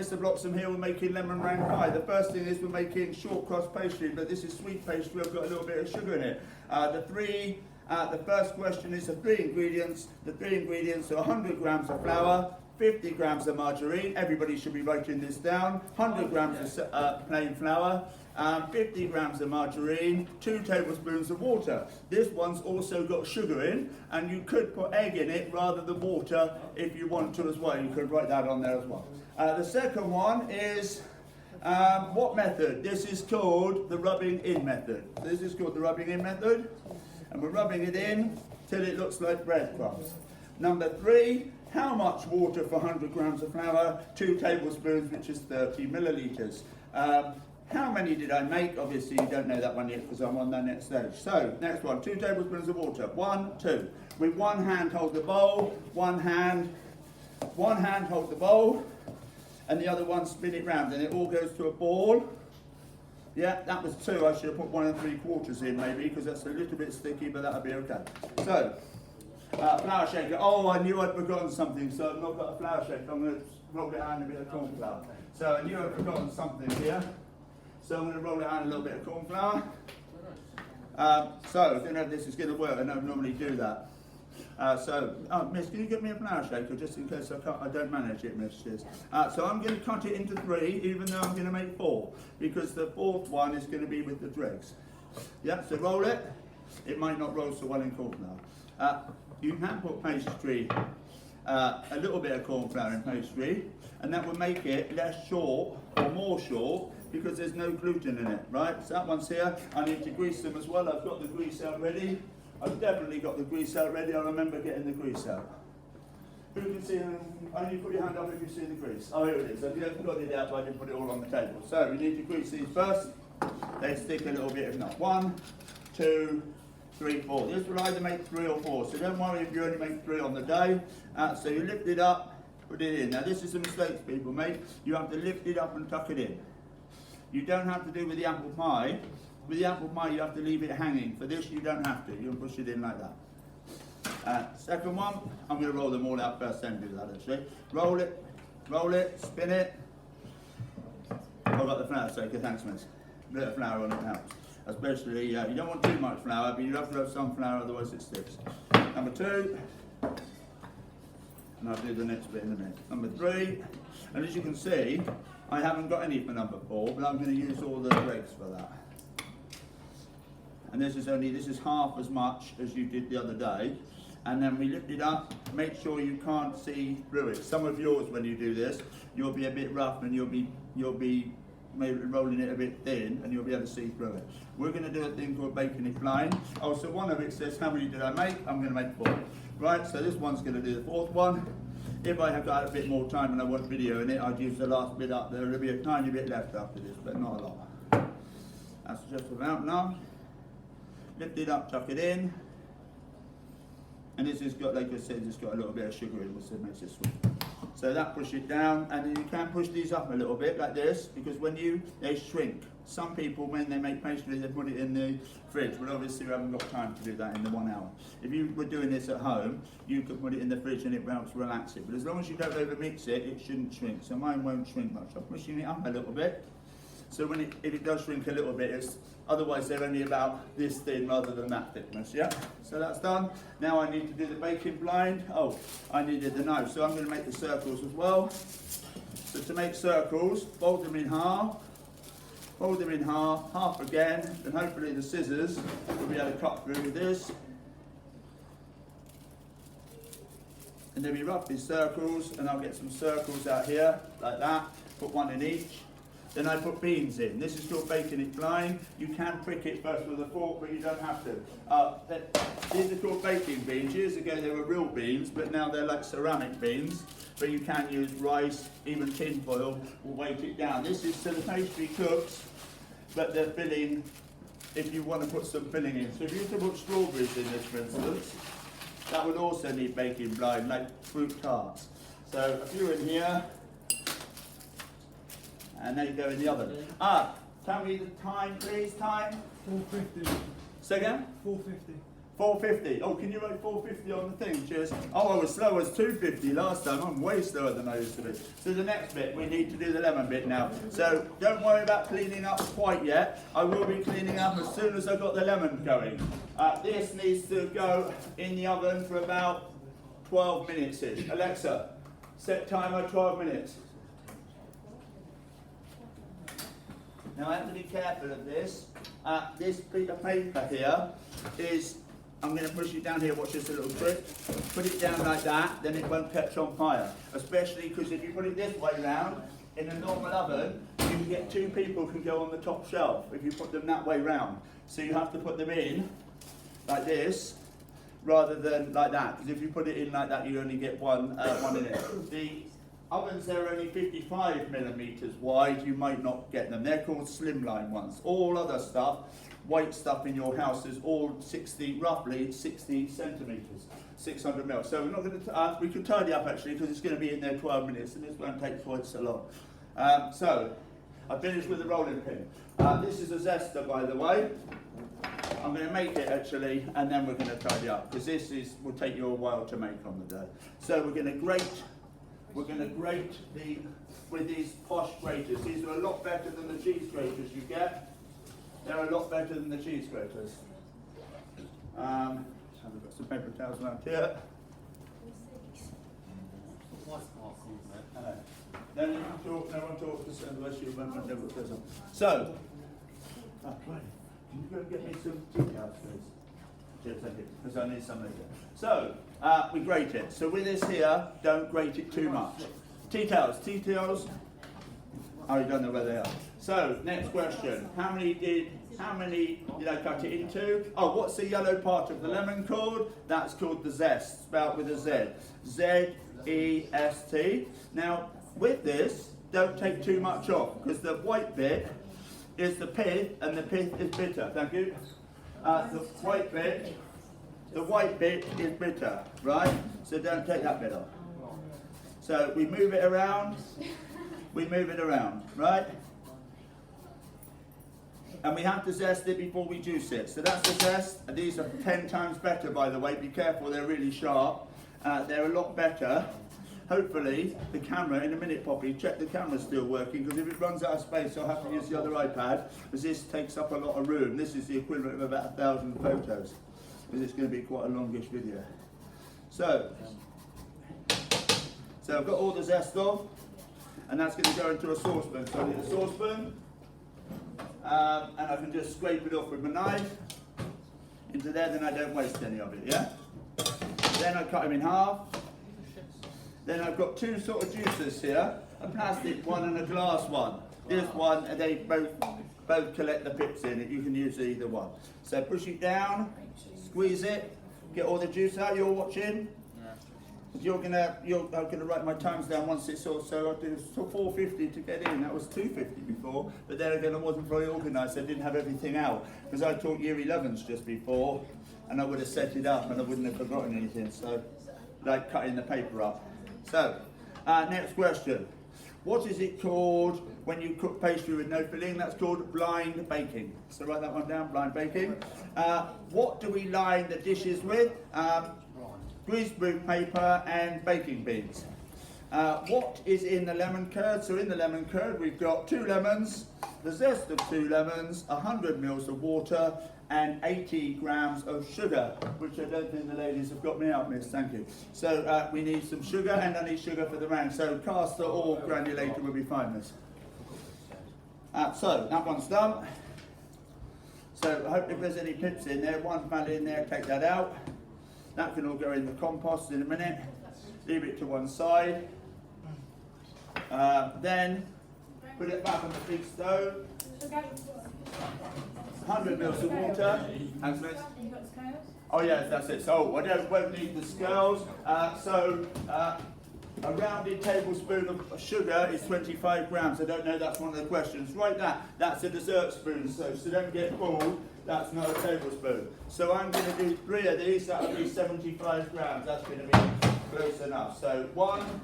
Mr. Bloxham here, we're making lemon meringue pie. The first thing is we're making shortcrust pastry, but this is sweet pastry. I've got a little bit of sugar in it. The first question is the three ingredients. The three ingredients are 100 grams of flour, 50 grams of margarine. Everybody should be writing this down. 100 grams of plain flour, 50 grams of margarine, 2 tablespoons of water. This one's also got sugar in, and you could put egg in it rather than water if you want to as well. You could write that on there as well. The second one is what method? This is called the rubbing in method. This is called the rubbing in method, and we're rubbing it in till it looks like breadcrumbs. Number 3, how much water for 100 grams of flour? 2 tablespoons, which is 30 millilitres. How many did I make? Obviously you don't know that one yet because I'm on that next stage. So, next one, 2 tablespoons of water. 1, 2. With one hand hold the bowl, one hand hold the bowl, and the other one spin it round, and it all goes to a ball. Yeah, that was 2. I should have put 1 3/4 in maybe, because that's a little bit sticky, but that'll be okay. So, flour shaker. Oh, I knew I'd forgotten something, so I've not got a flour shaker. I'm going to roll it out in a bit of corn flour. So I knew I'd forgotten something here. So I'm going to roll it out in a little bit of corn flour. So I don't know if this is going to work. I don't normally do that. Miss, can you get me a flour shaker just in case I don't manage it, Miss? So I'm going to cut it into 3, even though I'm going to make 4, because the 4th one is going to be with the dregs. Yeah, so roll it. It might not roll so well in corn flour. You can put pastry, a little bit of corn flour in pastry, and that will make it less short or more short because there's no gluten in it, right? So that one's here. I need to grease them as well. I've got the grease out ready. I've definitely got the grease out ready. I remember getting the grease out. Who can see? Only put your hand up if you see the grease. Oh, here it is. If you haven't got it out, I didn't put it all on the table. So we need to grease these first. They stick a little bit, if not. 1, 2, 3, 4. This will either make 3 or 4. So don't worry if you only make 3 on the day. So you lift it up, put it in. Now this is the mistakes people make. You have to lift it up and tuck it in. You don't have to do with the apple pie. With the apple pie, you have to leave it hanging. For this, you don't have to. You can push it in like that. Second one, I'm going to roll them all out first, then do that actually. Roll it, spin it. I've got the flour shaker, thanks miss. A bit of flour on it helps. Especially, you don't want too much flour, but you have to have some flour, otherwise it sticks. Number 2, and I'll do the next bit in a minute. Number 3, and as you can see, I haven't got any for number 4, but I'm going to use all the dregs for that. And this is half as much as you did the other day. And then we lift it up, make sure you can't see through it. Some of yours, when you do this, you'll be a bit rough and you'll be maybe rolling it a bit thin and you'll be able to see through it. We're going to do a thing called baking it blind. Oh, so one of it says, how many did I make? I'm going to make 4. Right, so this one's going to do the 4th one. If I have got a bit more time and I want video in it, I'd use the last bit up there. There'll be a tiny bit left after this, but not a lot. That's just about enough. Lift it up, tuck it in. And this has got, like I said, it's got a little bit of sugar in it, so it makes it sweet. So that push it down, and then you can push these up a little bit like this, because when they shrink. Some people, when they make pastry, they put it in the fridge, but obviously we haven't got time to do that in the 1 hour. If you were doing this at home, you could put it in the fridge and it helps relax it. But as long as you don't overmix it, it shouldn't shrink. So mine won't shrink much. I'm pushing it up a little bit. So if it does shrink a little bit, otherwise they're only about this thin rather than that thickness, yeah? So that's done. Now I need to do the baking blind. Oh, I needed the knife, so I'm going to make the circles as well. So to make circles, fold them in half, half again, and hopefully the scissors will be able to cut through with this. And then we rub these circles, and I'll get some circles out here, like that, put 1 in each. Then I put beans in. This is called baking it blind. You can prick it first with a fork, but you don't have to. These are called baking beans. Years ago they were real beans, but now they're like ceramic beans. But you can use rice, even tin foil will weight it down. This is so the pastry cooks, but the filling, if you want to put some filling in. So if you were to put strawberries in this, for instance, that would also need baking blind, like fruit tarts. So a few in here. And they go in the oven. Tell me the time, please. Time? 4:50. Say again? 4:50. 450. Oh, can you write 450 on the thing? Cheers. Oh, I was slow as 250 last time. I'm way slower than I used to be. So the next bit, we need to do the lemon bit now. So don't worry about cleaning up quite yet. I will be cleaning up as soon as I've got the lemon going. This needs to go in the oven for about 12 minutes-ish. Alexa, set timer 12 minutes. Now I have to be careful of this. This piece of paper here is, I'm going to push it down here, watch this little trick. Put it down like that, then it won't catch on fire. Especially because if you put it this way round, in a normal oven, you can get 2 people can go on the top shelf if you put them that way round. So you have to put them in like this, rather than like that. Because if you put it in like that, you only get one in it. The ovens, they're only 55 millimeters wide, you might not get them. They're called slimline ones. All other stuff, white stuff in your house is all roughly 60 centimeters, 600 mil. So we're not going to, we can tidy up actually because it's going to be in there 12 minutes and this won't take quite so long. So I finished with the rolling pin. This is a zester, by the way. I'm going to make it actually, and then we're going to tidy up because this will take you a while to make on the day. So we're going to grate with these posh graters. These are a lot better than the cheese graters you get. They're a lot better than the cheese graters. I've got some paper towels around here. No one talks unless you remember never present. So, right. Can you go get me some tea towels, please? Cheers, thank you, because I need some later. So, we grate it. So with this here, don't grate it too much. Tea towels. Oh, you don't know where they are. So, next question. How many did I cut it into? Oh, what's the yellow part of the lemon called? That's called the zest, spelled with a Z. Z-E-S-T. Now, with this, don't take too much off, because the white bit is the pith, and the pith is bitter. Thank you. The white bit is bitter, right? So don't take that bit off. So we move it around, right? And we have to zest it before we juice it. So that's the zest. And these are 10 times better, by the way. Be careful, they're really sharp. They're a lot better. Hopefully, the camera, in a minute, Poppy, check the camera's still working, because if it runs out of space, I'll have to use the other iPad, because this takes up a lot of room. This is the equivalent of about 1,000 photos, because it's going to be quite a longish video. So I've got all the zest off, and that's going to go into a saucepan. So I need a saucepan, and I can just scrape it off with my knife into there, then I don't waste any of it, yeah? Then I cut them in half. Then I've got 2 sort of juicers here, a plastic one and a glass one. This one, they both collect the pips in it. You can use either one. So push it down, squeeze it, get all the juice out. You're watching. I'm gonna write my times down once it's all. So I'll do 450 to get in. That was 250 before, but then again I wasn't very organised. I didn't have everything out because I taught year 11s just before, and I would have set it up and I wouldn't have forgotten anything. So, like cutting the paper up. So, next question. What is it called when you cook pastry with no filling? That's called blind baking. So write that one down, blind baking. What do we line the dishes with? Greaseproof paper and baking beads. What is in the lemon curd? So in the lemon curd we've got 2 lemons, the zest of 2 lemons, 100 mils of water, and 80 grams of sugar, which I don't think the ladies have got me out, miss, thank you. So we need some sugar, and I need sugar for the round. So caster or granulated will be fine, miss. So that one's done. So I hope if there's any pips in there, one fell in there, take that out. That can all go in the compost in a minute. Leave it to one side. Then put it back on the big stove. 100 mils of water. Oh yes, that's it. So I won't need the scales. A rounded tablespoon of sugar is 25 grams. I don't know, that's one of the questions. Write that. That's a dessert spoon, so don't get fooled. That's not a tablespoon. So I'm going to do 3 of these. That will be 75 grams. That's going to be close enough. So 1,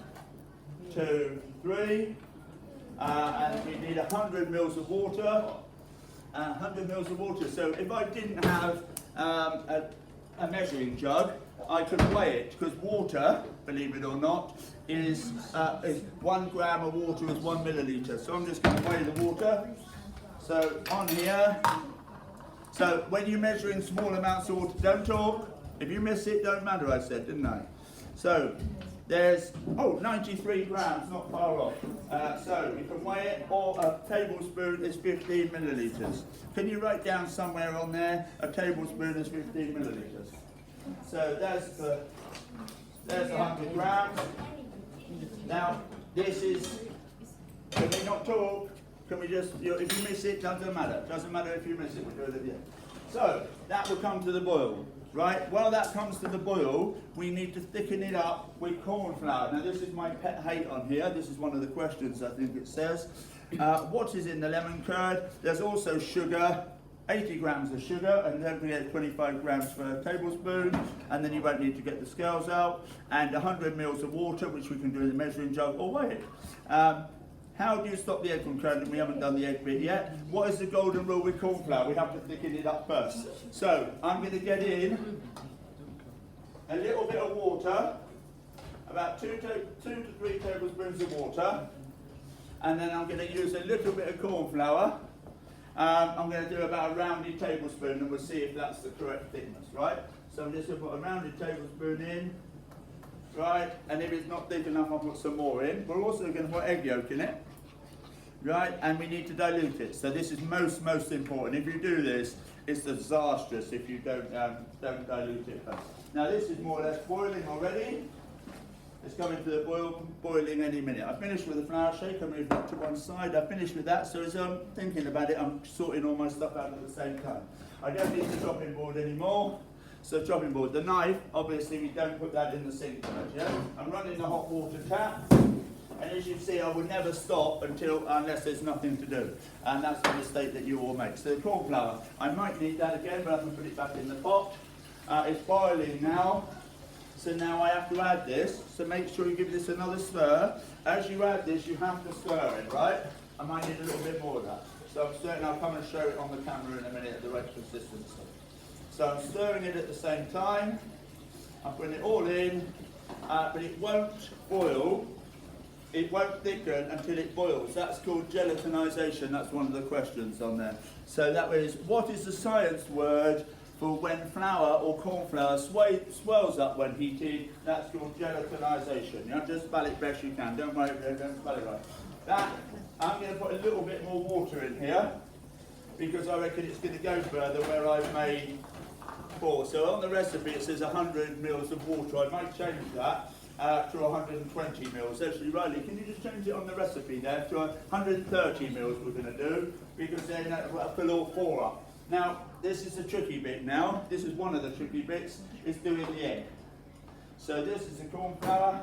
2, 3. And we need 100 mils of water. 100 mils of water. So if I didn't have a measuring jug, I can weigh it, because water, believe it or not, is 1 gram of water is 1 milliliter. So I'm just going to weigh the water. So on here, so when you're measuring small amounts of water, don't talk. If you miss it, don't matter, I said, didn't I? So there's, 93 grams, not far off. So you can weigh it, or a tablespoon is 15 milliliters. Can you write down somewhere on there, a tablespoon is 15 milliliters? So there's 100 grams. Now, this is, can we not talk? Can we just, if you miss it, doesn't matter. Doesn't matter if you miss it, we'll do it again. So, that will come to the boil, right? While that comes to the boil, we need to thicken it up with corn flour. Now, this is my pet hate on here. This is one of the questions, I think it says. What is in the lemon curd? There's also sugar, 80 grams of sugar, and don't forget 25 grams per tablespoon, and then you won't need to get the scales out, and 100 mils of water, which we can do in the measuring jug, or weigh it. How do you stop the egg from curdling? We haven't done the egg bit yet. What is the golden rule with corn flour? We have to thicken it up first. So I'm going to get in a little bit of water, about 2 to 3 tablespoons of water, and then I'm going to use a little bit of corn flour. I'm going to do about a rounded tablespoon, and we'll see if that's the correct thickness, right? So I'm just going to put a rounded tablespoon in, right? And if it's not thick enough, I'll put some more in. We're also going to put egg yolk in it, right? And we need to dilute it. So this is most important. If you do this, it's disastrous if you don't dilute it first. Now this is more or less boiling already. It's coming to the boiling any minute. I finished with the flour shake. I moved that to one side. I finished with that. So as I'm thinking about it, I'm sorting all my stuff out at the same time. I don't need the chopping board anymore. So chopping board. The knife, obviously we don't put that in the sink first, yeah? I'm running the hot water tap. And as you see, I will never stop unless there's nothing to do. And that's the mistake that you all make. So the corn flour, I might need that again, but I can put it back in the pot. It's boiling now. So now I have to add this, so make sure you give this another stir. As you add this, you have to stir it, right? I might need a little bit more of that. So I'm stirring, I'll come and show it on the camera in a minute at the right consistency. So I'm stirring it at the same time. I'm putting it all in, but it won't boil. It won't thicken until it boils. That's called gelatinization. That's one of the questions on there. So that is, what is the science word for when flour or corn flour swells up when heated? That's called gelatinization. You know, just spell it best you can. Don't worry, don't spell it right. That, I'm going to put a little bit more water in here because I reckon it's going to go further where I've made 4. So on the recipe it says 100 mils of water. I might change that to 120 mils. Actually, Riley, can you just change it on the recipe there to 130 mils we're going to do, because then that'll fill all 4 up. Now, this is the tricky bit now. This is one of the tricky bits, is doing the egg. So this is the corn flour.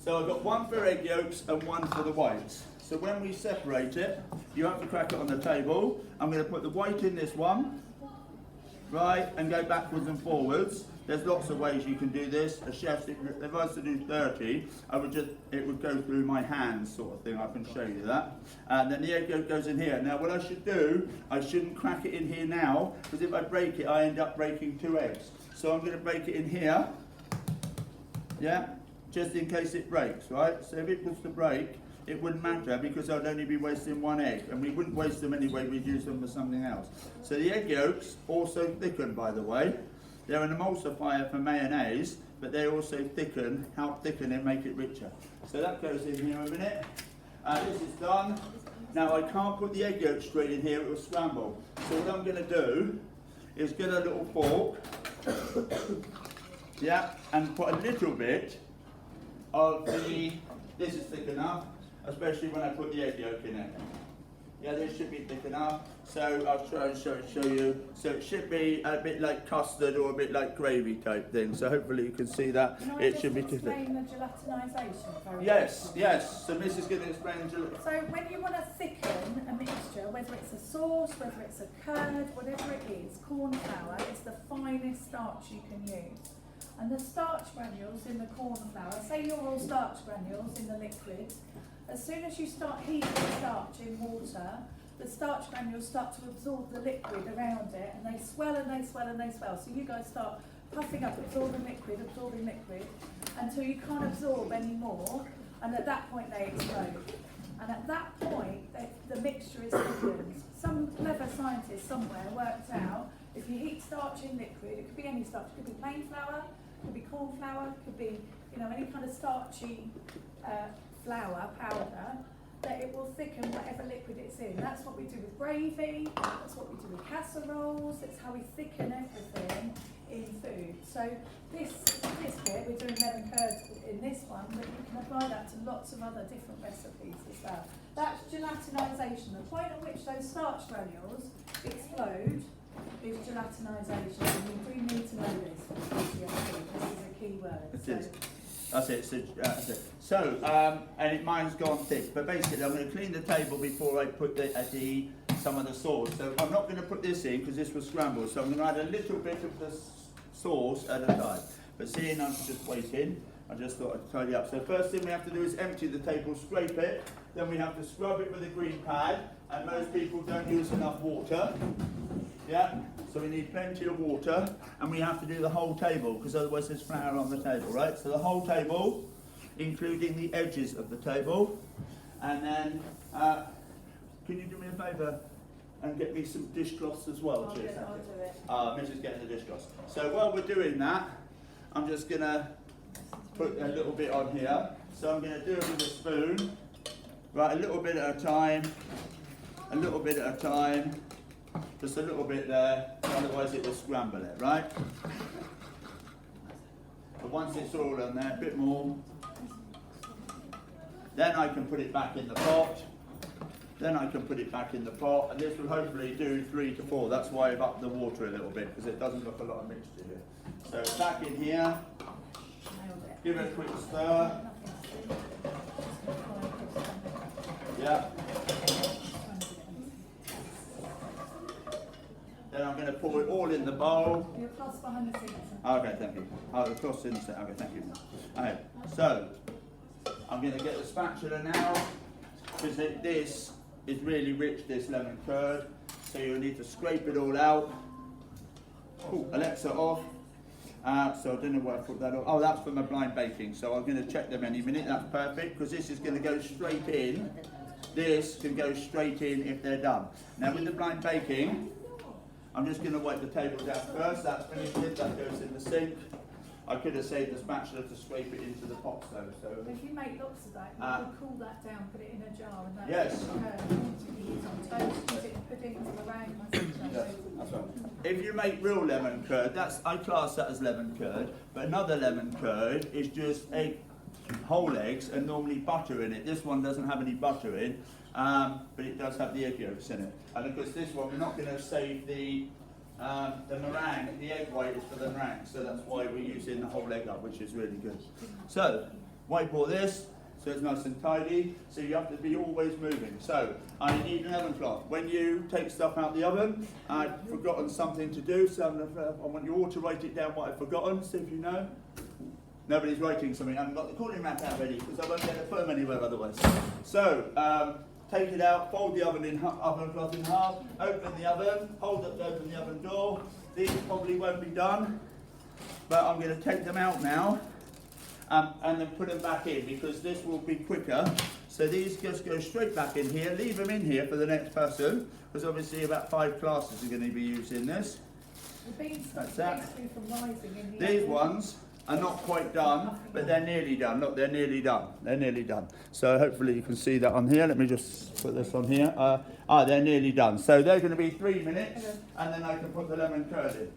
So I've got 1 for egg yolks and 1 for the whites. So when we separate it, you have to crack it on the table. I'm going to put the white in this one, right, and go backwards and forwards. There's lots of ways you can do this. A chef, if I was to do 30, it would go through my hands sort of thing. I can show you that. And then the egg yolk goes in here. Now what I should do, I shouldn't crack it in here now, because if I break it, I end up breaking 2 eggs. So I'm going to break it in here, yeah, just in case it breaks, right? So if it was to break, it wouldn't matter, because I'd only be wasting 1 egg, and we wouldn't waste them anyway, we'd use them for something else. So the egg yolks also thicken, by the way. They're an emulsifier for mayonnaise, but they also help thicken it, make it richer. So that goes in here a minute. This is done. Now I can't put the egg yolk straight in here, it will scramble. So what I'm going to do is get a little fork, yeah, and put a little bit of this is thick enough, especially when I put the egg yolk in it. Yeah, this should be thick enough. So I'll try and show you. So it should be a bit like custard or a bit like gravy type thing. So hopefully you can see that. It should be thick. Explain the gelatinisation? Yes, yes. So Miss is going to explain gelatinization. So when you want to thicken a mixture, whether it's a sauce, whether it's a curd, whatever it is, corn flour is the finest starch you can use. And the starch granules in the corn flour, say you're all starch granules in the liquid, as soon as you start heating the starch in water, the starch granules start to absorb the liquid around it, and they swell and they swell and they swell. So you guys start puffing up, absorbing liquid, until you can't absorb any more, and at that point they explode. And at that point, the mixture is thickened. Some clever scientist somewhere worked out, if you heat starch in liquid, it could be any starch, it could be plain flour, it could be corn flour, it could be, any kind of starchy flour, powder, that it will thicken whatever liquid it's in. That's what we do with gravy, that's what we do with casseroles, it's how we thicken everything in food. So this bit, we're doing lemon curd in this one, but you can apply that to lots of other different recipes as well. That's gelatinisation. The point at which those starch granules explode is gelatinisation, and you do need to know this for GCSE. This is a key word. That's it. So, and mine's gone thick, but basically I'm going to clean the table before I put some of the sauce. So I'm not going to put this in because this was scrambled, so I'm going to add a little bit of the sauce at a time. But seeing I'm just waiting, I just thought I'd tidy up. So first thing we have to do is empty the table, scrape it, then we have to scrub it with a green pad, and most people don't use enough water. Yeah, so we need plenty of water, and we have to do the whole table because otherwise there's flour on the table, right? So the whole table, including the edges of the table, and then can you do me a favour and get me some dishcloths as well? Cheers. I'll do it. Mrs. getting the dishcloths. So while we're doing that, I'm just gonna put a little bit on here. So I'm gonna do it with a spoon, right? A little bit at a time, a little bit at a time. Just a little bit there, otherwise it will scramble it, right? But once it's all on there, a bit more. Then I can put it back in the pot. And this will hopefully do 3 to 4. That's why I've upped the water a little bit, because it doesn't look a lot of mixture here. So back in here, give it a quick stir. Yeah. Then I'm going to pour it all in the bowl. Your cloth's behind the scenes. Okay, thank you. Oh, the cloth's in the set. Okay, thank you. Okay, so I'm going to get the spatula now, because this is really rich, this lemon curd. So you'll need to scrape it all out. Ooh, Alexa off. So I don't know where I put that on. Oh, that's for my blind baking. So I'm going to check them any minute. That's perfect, because this is going to go straight in. This can go straight in if they're done. Now with the blind baking, I'm just going to wipe the table down first. That's finished it. That goes in the sink. I could have saved the spatula to scrape it into the pot though. So if you make lots of that, you can cool that down, put it in a jar, and that yes. You can use on toast, use it in puddings, meringue. Yes, that's right. If you make real lemon curd, I class that as lemon curd. But another lemon curd is just whole eggs and normally butter in it. This one doesn't have any butter in. But it does have the egg yolks in it. And of course this one, we're not going to save the meringue, the egg white is for the meringue, so that's why we're using the whole egg up, which is really good. So, wipe all this, so it's nice and tidy, so you have to be always moving. So, I need an oven cloth. When you take stuff out the oven, I've forgotten something to do, so I want you all to write it down what I've forgotten, see if you know. Nobody's writing something, I haven't got the cooling mat out ready, because I won't get it firm anywhere otherwise. So, take it out, fold the oven cloth in half, open the oven, open the oven door. These probably won't be done, but I'm going to take them out now and then put them back in, because this will be quicker. So these just go straight back in here, leave them in here for the next person, because obviously about 5 classes are going to be using this. That's that. These ones are not quite done, but they're nearly done. Look, they're nearly done. They're nearly done. So hopefully you can see that on here. Let me just put this on here. They're nearly done. So they're going to be 3 minutes, and then I can put the lemon curd in.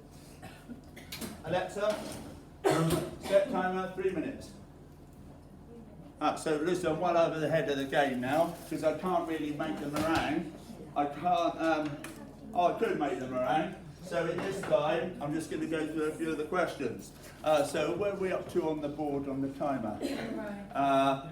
Alexa, set timer 3 minutes. So listen, I'm well over the head of the game now, because I can't really make the meringue. I can't. I could make the meringue. So in this time, I'm just going to go through a few of the questions. So where are we up to on the board on the timer?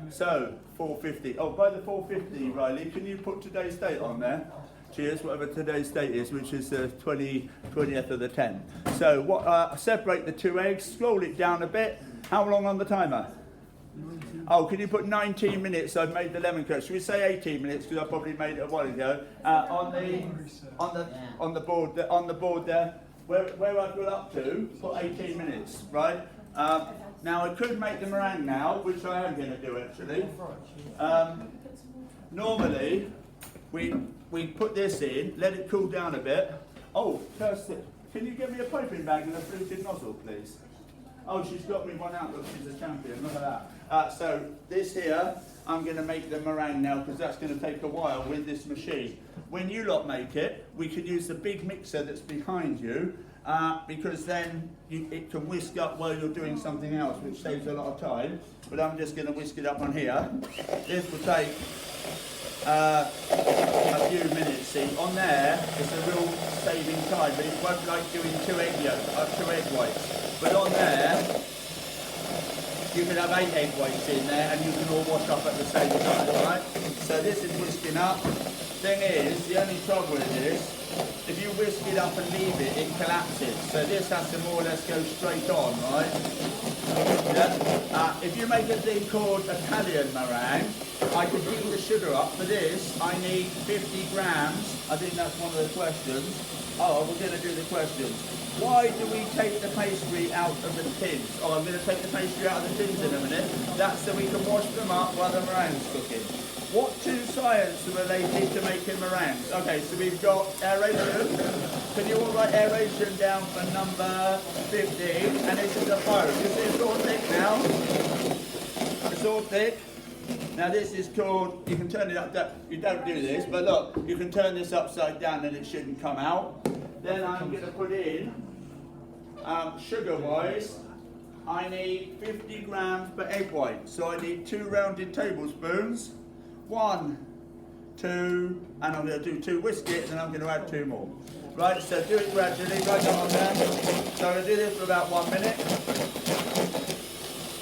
So 4:50. Oh, by the 4:50, Riley, can you put today's date on there? Cheers, whatever today's date is, which is the 20th of the 10th. So separate the 2 eggs, scroll it down a bit. How long on the timer? Oh, can you put 19 minutes? I've made the lemon curd. Should we say 18 minutes? Because I probably made it a while ago. On the board there, where I've got up to, put 18 minutes, right? Now I could make the meringue now, which I am going to do actually. Normally, we put this in, let it cool down a bit. Oh, Kirsty, can you get me a piping bag and a fluted nozzle, please? Oh, she's got me one out. Look, she's a champion. Look at that. So this here, I'm going to make the meringue now because that's going to take a while with this machine. When you lot make it, we can use the big mixer that's behind you because then it can whisk up while you're doing something else, which saves a lot of time. But I'm just going to whisk it up on here. This will take a few minutes. See, on there, it's a real saving time, but it won't like doing two egg whites. But on there, you can have 8 egg whites in there and you can all wash up at the same time, right? So this is whisking up. Thing is, the only trouble with this, if you whisk it up and leave it, it collapses. So this has to more or less go straight on, right? Yeah? If you make a thing called Italian meringue, I could heat the sugar up. For this, I need 50 grams. I think that's one of the questions. Oh, we're going to do the questions. Why do we take the pastry out of the tins? Oh, I'm going to take the pastry out of the tins in a minute. That's so we can wash them up while the meringue's cooking. What two sciences are related to making meringues? Okay, so we've got aeration. Can you all write aeration down for number 15? And this is a phone. You see it's all thick now? It's all thick. Now this is called, you can turn it up, you don't do this, but look, you can turn this upside down and it shouldn't come out. Then I'm going to put in, sugar-wise, I need 50 grams per egg white. So I need 2 rounded tablespoons. 1, 2, and I'm going to do 2 whiskets and I'm going to add 2 more. Right, so do it gradually, right on there. So I'm going to do this for about 1 minute.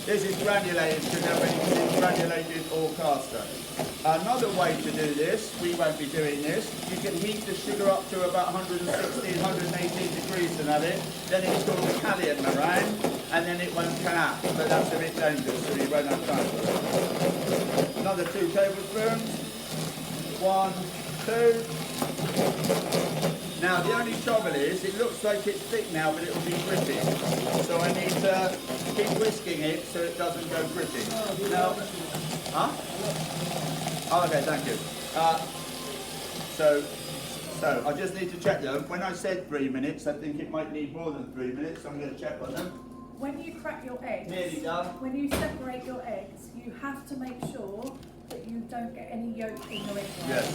This is granulated sugar, but you can see granulated or caster. Another way to do this, we won't be doing this, you can heat the sugar up to about 116, 118 degrees and have it. Then it's called Italian meringue, and then it won't collapse, but that's a bit dangerous, so you won't have time for it. Another 2 tablespoons. 1, 2. Now the only trouble is, it looks like it's thick now, but it will be gripping. So I need to keep whisking it so it doesn't go gripping. Now, huh? Oh, okay, thank you. So I just need to check them. When I said 3 minutes, I think it might need more than 3 minutes, so I'm going to check on them. When you crack your eggs, Nearly done. When you separate your eggs, you have to make sure that you don't get any yolk in your egg white. Yes.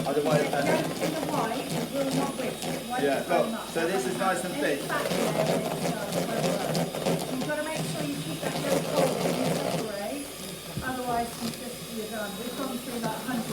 Otherwise, yolk in the white, it will not whisk. It won't burn up. So this is nice and thick. You've got to make sure you keep that yolk cold when you separate. Otherwise, you're done. We've gone through that 100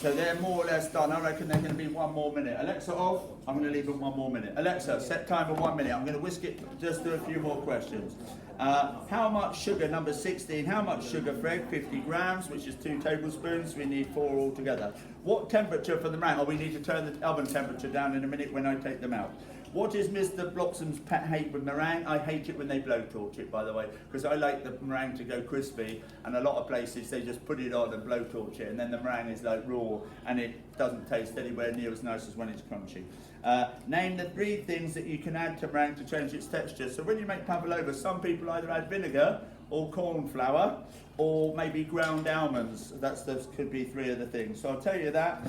So they're more or less done. I reckon they're going to be 1 more minute. Alexa off. I'm going to leave them 1 more minute. Alexa, set timer 1 minute. I'm going to whisk it. Just do a few more questions. How much sugar, number 16, how much sugar, Fred? 50 grams, which is 2 tablespoons. We need 4 altogether. What temperature for the meringue? Oh, we need to turn the oven temperature down in a minute when I take them out. What is Mr. Bloxham's pet hate with meringue? I hate it when they blowtorch it, by the way, because I like the meringue to go crispy, and a lot of places they just put it on and blowtorch it, and then the meringue is like raw, and it doesn't taste anywhere near as nice as when it's crunchy. Name the 3 things that you can add to meringue to change its texture. So when you make pavlova, some people either add vinegar or corn flour, or maybe ground almonds. Those could be 3 of the things. So I'll tell you that.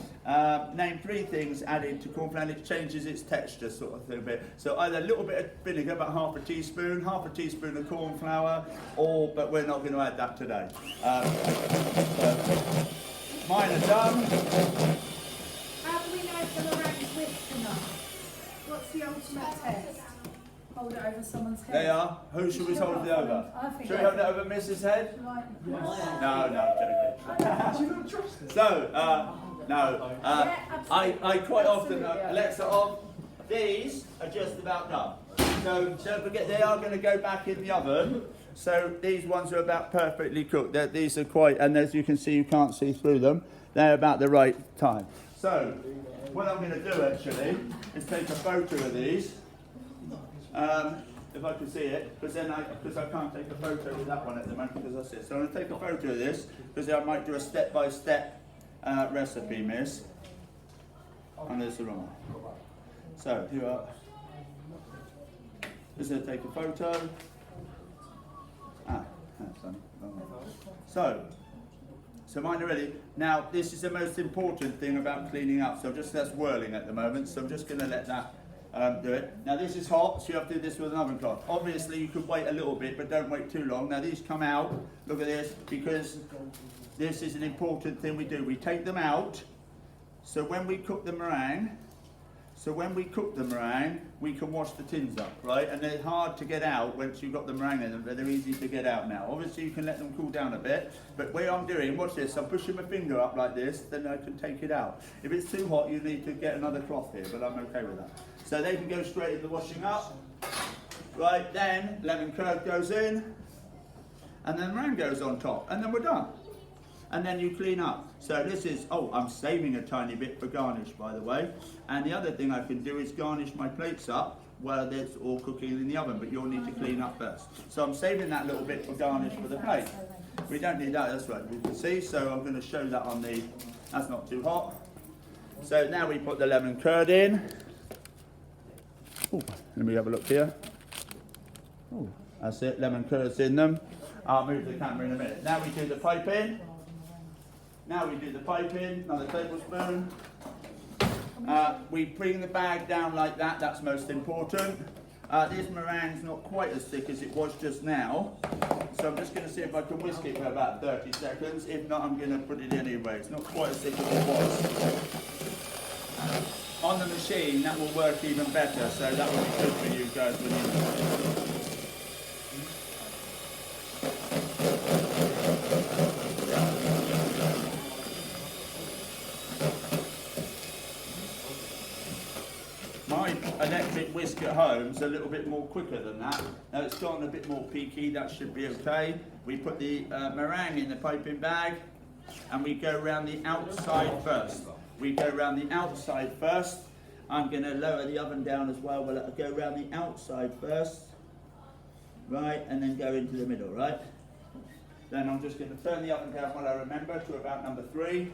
Name 3 things added to corn flour and it changes its texture sort of thing a bit. So either a little bit of vinegar, about half a teaspoon of corn flour, but we're not going to add that today. Mine are done. How do we know if the meringue's whipped enough? What's the ultimate test? Hold it over someone's head. They are. Who should we hold it over? Should we hold it over Mrs. Head? No, joking. So, no. I quite often, Alexa off, these are just about done. So don't forget, they are going to go back in the oven. So these ones are about perfectly cooked. These are quite, and as you can see, you can't see through them. They're about the right time. So what I'm going to do actually is take a photo of these. If I can see it, because I can't take a photo with that one at the moment because that's it. So I'm going to take a photo of this because I might do a step-by-step recipe, miss. And there's the wrong one. So here we are. Just going to take a photo. That's done. So mine are ready. Now this is the most important thing about cleaning up. So that's whirling at the moment. So I'm just going to let that do it. Now this is hot, so you have to do this with an oven cloth. Obviously you could wait a little bit, but don't wait too long. Now these come out, look at this, because this is an important thing we do. We take them out, so when we cook the meringue, we can wash the tins up, right? And they're hard to get out once you've got the meringue in them, but they're easy to get out now. Obviously you can let them cool down a bit, but what I'm doing, watch this, I'm pushing my finger up like this, then I can take it out. If it's too hot, you need to get another cloth here, but I'm okay with that. So they can go straight into washing up. Right, then lemon curd goes in, and then meringue goes on top, and then we're done. And then you clean up. So this is, I'm saving a tiny bit for garnish, by the way. And the other thing I can do is garnish my plates up while it's all cooking in the oven, but you'll need to clean up first. So I'm saving that little bit for garnish for the plate. We don't need that, that's right, we can see. So I'm going to show that on the, that's not too hot. So now we put the lemon curd in. Ooh, let me have a look here. Ooh, that's it, lemon curd's in them. I'll move the camera in a minute. Now we do the piping. Another tablespoon. We bring the bag down like that, that's most important. This meringue's not quite as thick as it was just now. So I'm just going to see if I can whisk it for about 30 seconds. If not, I'm going to put it in anyway. It's not quite as thick as it was. On the machine, that will work even better, so that will be good for you guys when you My electric whisk at home is a little bit more quicker than that. Now it's gotten a bit more peaky, that should be okay. We put the meringue in the piping bag and we go around the outside first. I'm going to lower the oven down as well. We'll go around the outside first, right, and then go into the middle, right? Then I'm just going to turn the oven down while I remember to about number 3.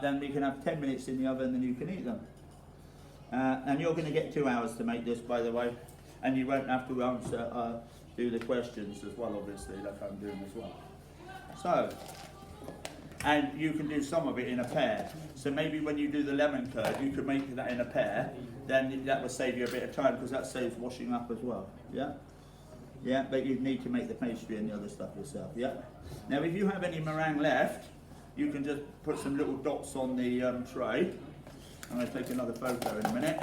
Then we can have 10 minutes in the oven, then you can eat them. And you're going to get 2 hours to make this, by the way, and you won't have to answer, do the questions as well, obviously, like I'm doing as well. So. And you can do some of it in a pair. So maybe when you do the lemon curd, you could make that in a pair. Then that will save you a bit of time because that saves washing up as well. Yeah? Yeah, but you need to make the pastry and the other stuff yourself. Yeah? Now if you have any meringue left, you can just put some little dots on the tray. I'm going to take another photo in a minute.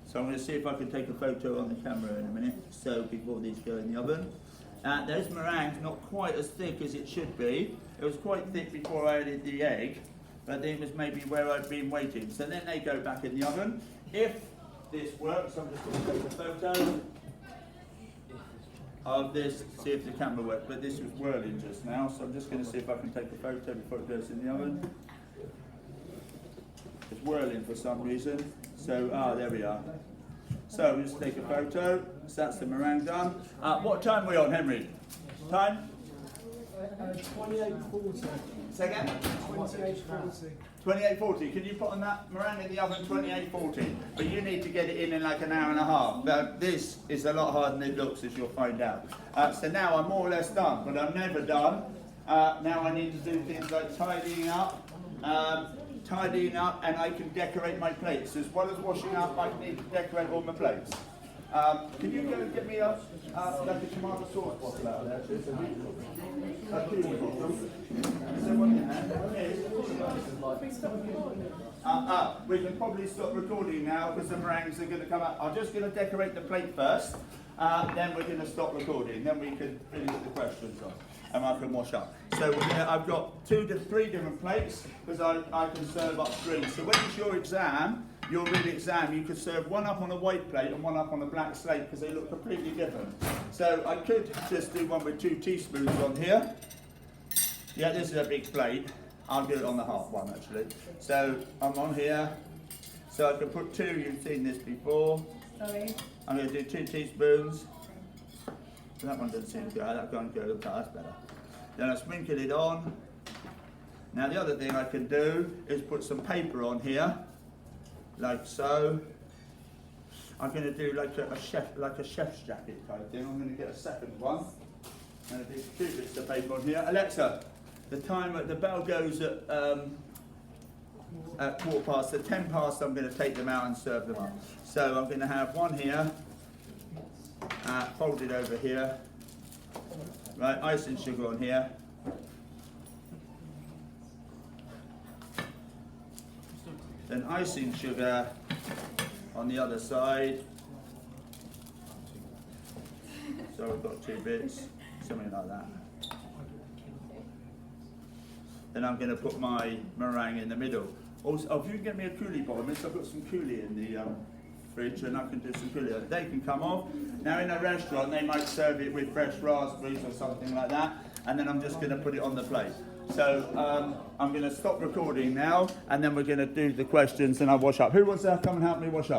So I'm going to see if I can take a photo on the camera in a minute, so before these go in the oven. Those meringue's not quite as thick as it should be. It was quite thick before I added the egg, but it was maybe where I'd been waiting. So then they go back in the oven. If this works, I'm just going to take a photo of this, see if the camera works. But this was whirling just now, so I'm just going to see if I can take a photo before it goes in the oven. It's whirling for some reason. So, there we are. So, we'll just take a photo. So that's the meringue done. What time are we on, Henry? Time? 28:40. Say again? 28:40. 28:40. Can you put on that meringue in the oven 28:40? But you need to get it in like an hour and a half. But this is a lot harder than it looks, as you'll find out. So now I'm more or less done, but I'm never done. Now I need to do things like tidying up, and I can decorate my plates. As well as washing up, I need to decorate all my plates. Can you go and get me like a tomato sauce bottle out there? Is there one in there? We can probably stop recording now because the meringues are going to come out. I'm just going to decorate the plate first, then we're going to stop recording, then we can finish the questions off. And I can wash up. So I've got 2 to 3 different plates because I can serve up 3. So when it's your exam, your real exam, you could serve one up on a white plate and one up on a black slate because they look completely different. So I could just do one with 2 teaspoons on here. Yeah, this is a big plate. I'll do it on the half one actually. So I'm on here. So I can put 2, you've seen this before. Sorry. I'm going to do 2 teaspoons. So that one doesn't seem good, that can't go, that's better. Then I sprinkle it on. Now the other thing I can do is put some paper on here, like so. I'm going to do like a chef's jacket type thing. I'm going to get a second one. And I do 2 bits of paper on here. Alexa, the bell goes at 10:15. At 10 past, I'm going to take them out and serve them up. So I'm going to have one here, folded over here. Right, ice and sugar on here. Then icing sugar on the other side. So I've got 2 bits, something like that. Then I'm going to put my meringue in the middle. Also, if you can get me a coulis bottom, I've got some coulis in the fridge and I can do some coulis. They can come off. Now in a restaurant they might serve it with fresh raspberries or something like that, and then I'm just going to put it on the plate. So I'm going to stop recording now and then we're going to do the questions and I'll wash up. Who wants to come and help me wash up?